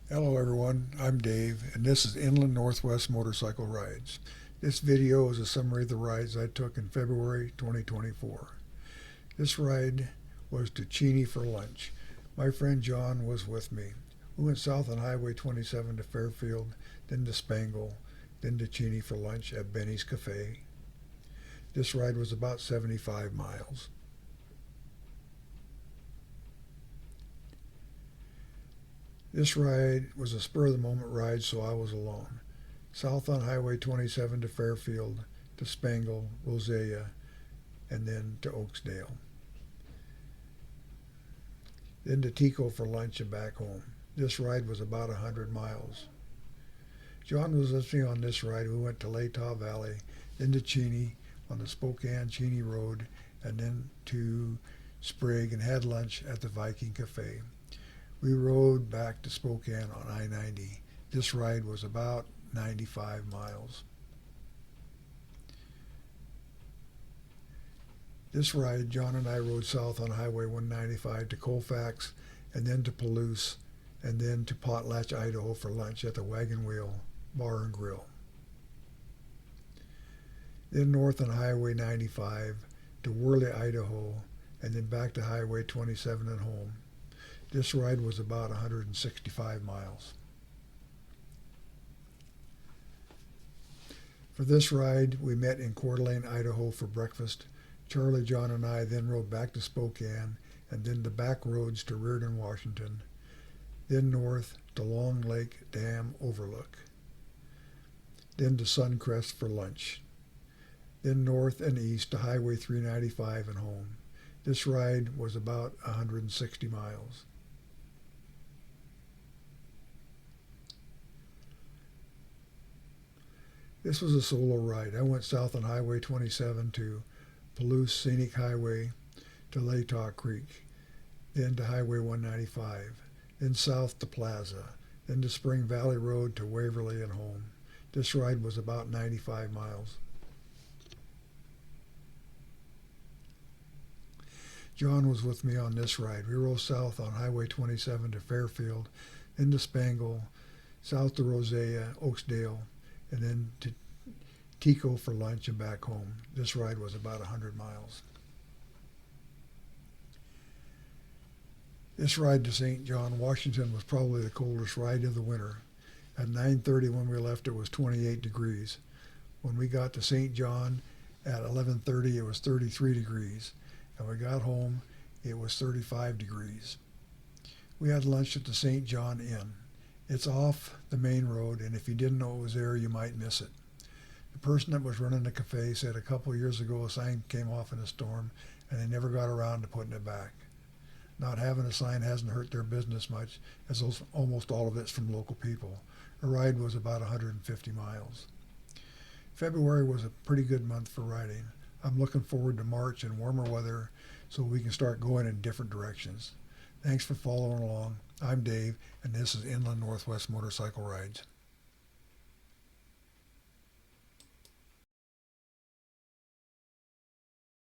Hello everyone, I'm Dave and this is Inland Northwest Motorcycle Rides. This video is a summary of the rides I took in February 2024. This ride was to Cheney for lunch. My friend John was with me. We went south on Highway 27 to Fairfield, then to Spangle, then to Cheney for lunch at Benny's Cafe. This ride was about 75 miles. This ride was a spur-of-the-moment ride, so I was alone. South on Highway 27 to Fairfield, to Spangle, Roselia, and then to Oakesdale. Then to Tico for lunch and back home. This ride was about 100 miles. John was with me on this ride. We went to Latah Valley, then to Cheney on the Spokane-Cheney Road, and then to Sprague and had lunch at the Viking Cafe. We rode back to Spokane on I-90. This ride was about 95 miles. This ride, John and I rode south on Highway 195 to Colfax, and then to Palouse, and then to Potlatch, Idaho for lunch at the Wagon Wheel Bar and Grill. Then north on Highway 95 to Worley, Idaho, and then back to Highway 27 and home. This ride was about 165 miles. For this ride, we met in Coeur d'Alene, Idaho for breakfast. Charlie, John, and I then rode back to Spokane, and then the back roads to Reardon, Washington, then north to Long Lake Dam Overlook, then to Suncrest for lunch, then north and east to Highway 395 and home. This ride was about 160 miles. This was a solo ride. I went south on Highway 27 to Palouse Scenic Highway to Latah Creek, then to Highway 195, then south to Plaza, then to Spring Valley Road to Waverly and home. This ride was about 95 miles. John was with me on this ride. We rode south on Highway 27 to Fairfield, then to Spangle, south to Roselia, Oakesdale, and then to Tico for lunch and back home. This ride was about 100 miles. This ride to St. John, Washington was probably the coldest ride of the winter. At 9:30 when we left, it was 28 degrees. When we got to St. John at 11:30, it was 33 degrees. And we got home, it was 35 degrees. We had lunch at the St. John Inn. It's off the main road, and if you didn't know it was there, you might miss it. The person that was running the cafe said a couple of years ago a sign came off in a storm, and they never got around to putting it back. Not having a sign hasn't hurt their business much, as almost all of it's from local people. The ride was about 150 miles. February was a pretty good month for riding. I'm looking forward to March and warmer weather so we can start going in different directions. Thanks for following along. I'm Dave, and this is Inland Northwest Motorcycle Rides.